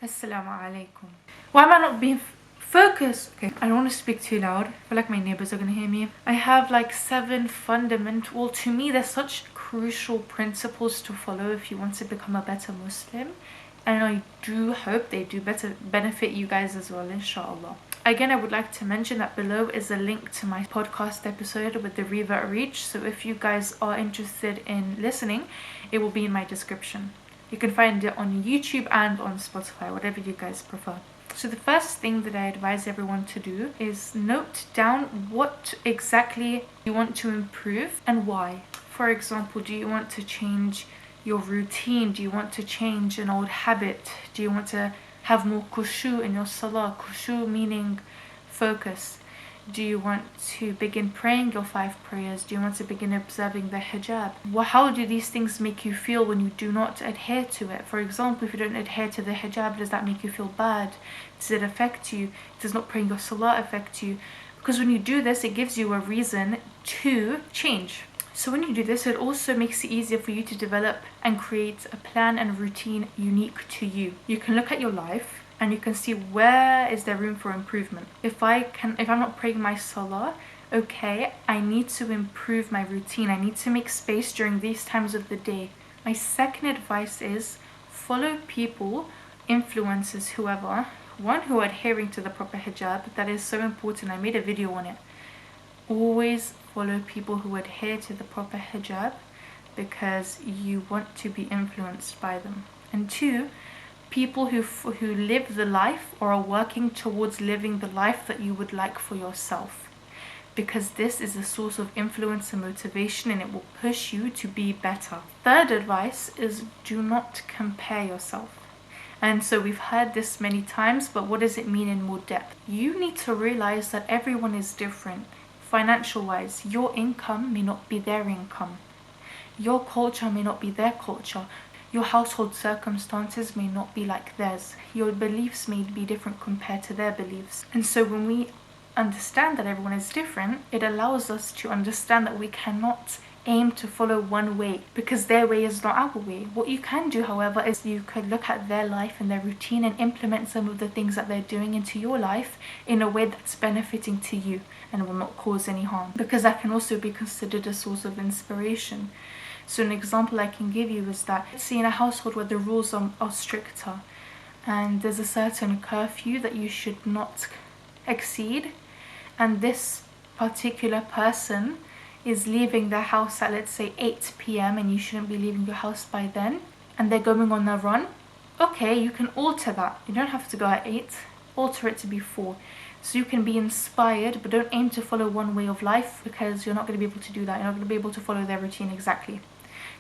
Assalamu alaikum. Why am I not being focused? Okay, I don't want to speak too loud. I feel like my neighbors are going to hear me. I have like 7 fundamental, well, to me they're such crucial principles to follow if you want to become a better Muslim. And I do hope they do better benefit you guys as well, inshallah. Again, I would like to mention that below is a link to my podcast episode with the revert reach. So if you guys are interested in listening, it will be in my description. You can find it on YouTube and on Spotify, whatever you guys prefer. So the first thing that I advise everyone to do is note down what exactly you want to improve and why. For example, do you want to change your routine? Do you want to change an old habit? Do you want to have more khushu in your salah? Khushu meaning focus. Do you want to begin praying your 5 prayers? Do you want to begin observing the hijab? How do these things make you feel when you do not adhere to it? For example, if you don't adhere to the hijab, does that make you feel bad? Does it affect you? Does not praying your salah affect you? Because when you do this, it gives you a reason to change. So when you do this, it also makes it easier for you to develop and create a plan and routine unique to you. You can look at your life and you can see where is there room for improvement. If I'm not praying my salah, okay, I need to improve my routine. I need to make space during these times of the day. My second advice is follow people, influencers, whoever, one who are adhering to the proper hijab. That is so important. I made a video on it. Always follow people who adhere to the proper hijab because you want to be influenced by them. And 2, people who live the life or are working towards living the life that you would like for yourself, because this is a source of influence and motivation and it will push you to be better. Third advice is do not compare yourself. And so we've heard this many times, but what does it mean in more depth? You need to realize that everyone is different. Financial wise, your income may not be their income. Your culture may not be their culture. Your household circumstances may not be like theirs. Your beliefs may be different compared to their beliefs. And so when we understand that everyone is different, it allows us to understand that we cannot aim to follow one way because their way is not our way. What you can do, however, is you could look at their life and their routine and implement some of the things that they're doing into your life in a way that's benefiting to you and will not cause any harm, because that can also be considered a source of inspiration. So an example I can give you is that, let's say in a household where the rules are stricter and there's a certain curfew that you should not exceed, and this particular person is leaving their house at, let's say, 8 p.m. and you shouldn't be leaving your house by then, and they're going on a run, okay, you can alter that. You don't have to go at 8, alter it to be 4. So you can be inspired, but don't aim to follow one way of life because you're not going to be able to do that. You're not going to be able to follow their routine exactly.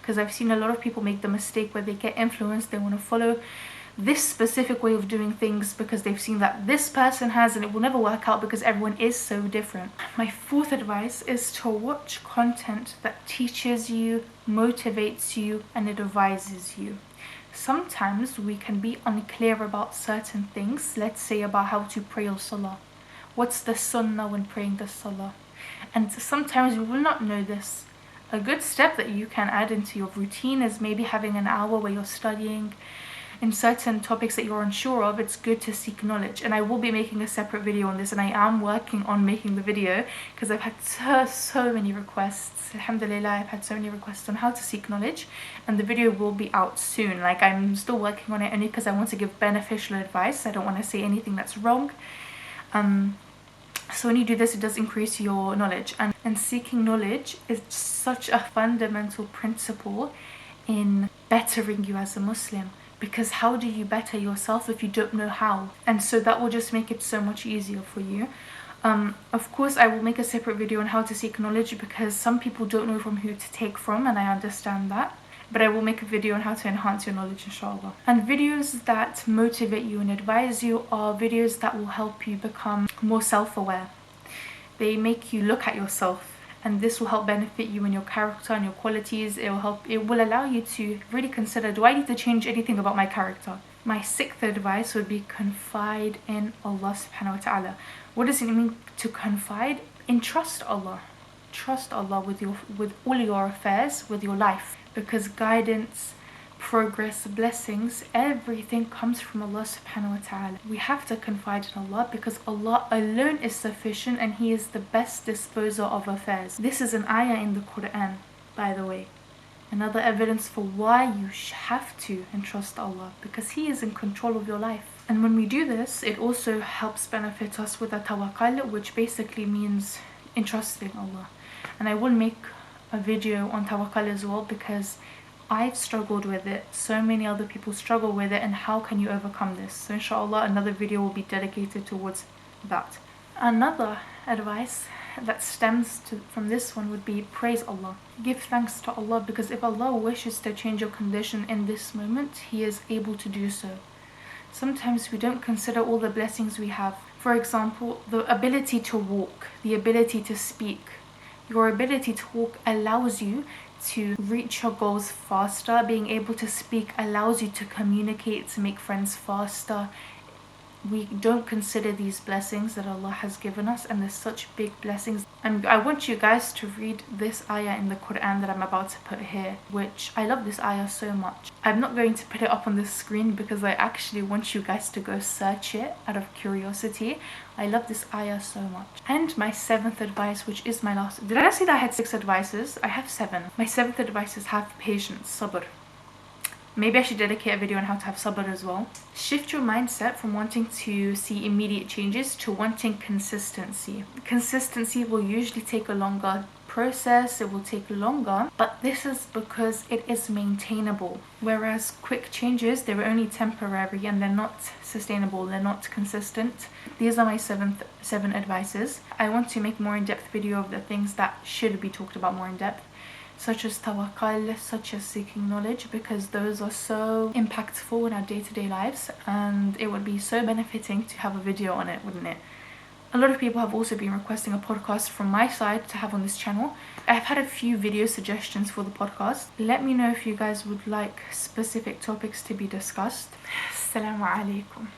Because I've seen a lot of people make the mistake where they get influenced, they want to follow this specific way of doing things because they've seen that this person has, and it will never work out because everyone is so different. My 4th advice is to watch content that teaches you, motivates you, and advises you. Sometimes we can be unclear about certain things, let's say about how to pray your salah. What's the sunnah when praying the salah? And sometimes you will not know this. A good step that you can add into your routine is maybe having an hour where you're studying in certain topics that you're unsure of. It's good to seek knowledge, and I will be making a separate video on this, and I am working on making the video because I've had so many requests. Alhamdulillah, I've had so many requests on how to seek knowledge, and the video will be out soon. Like, I'm still working on it only because I want to give beneficial advice. I don't want to say anything that's wrong. So when you do this, it does increase your knowledge, and seeking knowledge is such a fundamental principle in bettering you as a Muslim. Because how do you better yourself if you don't know how? And so that will just make it so much easier for you. Of course, I will make a separate video on how to seek knowledge because some people don't know from who to take from, and I understand that. But I will make a video on how to enhance your knowledge, inshallah. And videos that motivate you and advise you are videos that will help you become more self-aware. They make you look at yourself, and this will help benefit you in your character and your qualities. It will allow you to really consider, do I need to change anything about my character? My 6th advice would be confide in Allah subhanahu wa ta'ala. What does it mean to confide? Entrust Allah. Trust Allah with all your affairs, with your life, because guidance, progress, blessings, everything comes from Allah subhanahu wa ta'ala. We have to confide in Allah because Allah alone is sufficient and He is the best disposer of affairs. This is an ayah in the Quran, by the way. Another evidence for why you have to entrust Allah, because He is in control of your life. And when we do this, it also helps benefit us with a tawakkul, which basically means entrusting Allah. And I will make a video on tawakkul as well, because I've struggled with it, so many other people struggle with it, and how can you overcome this? So inshallah another video will be dedicated towards that. Another advice that stems from this one would be praise Allah. Give thanks to Allah, because if Allah wishes to change your condition in this moment, He is able to do so. Sometimes we don't consider all the blessings we have. For example, the ability to walk, the ability to speak. Your ability to walk allows you to reach your goals faster. Being able to speak allows you to communicate, to make friends faster. We don't consider these blessings that Allah has given us, and there's such big blessings. And I want you guys to read this ayah in the Quran that I'm about to put here, which I love this ayah so much. I'm not going to put it up on the screen because I actually want you guys to go search it out of curiosity. I love this ayah so much. And my 7th advice, which is my last. Did I say that I had 6 advices? I have 7. My 7th advice is have patience, sabr. Maybe I should dedicate a video on how to have sabr as well. Shift your mindset from wanting to see immediate changes to wanting consistency. Consistency will usually take a longer process, it will take longer, but this is because it is maintainable. Whereas quick changes, they're only temporary and they're not sustainable, they're not consistent. These are my 7 advices. I want to make more in-depth video of the things that should be talked about more in depth, such as tawakkul, such as seeking knowledge, because those are so impactful in our day-to-day lives, and it would be so benefiting to have a video on it, wouldn't it? A lot of people have also been requesting a podcast from my side to have on this channel. I've had a few video suggestions for the podcast. Let me know if you guys would like specific topics to be discussed. Assalamu alaikum.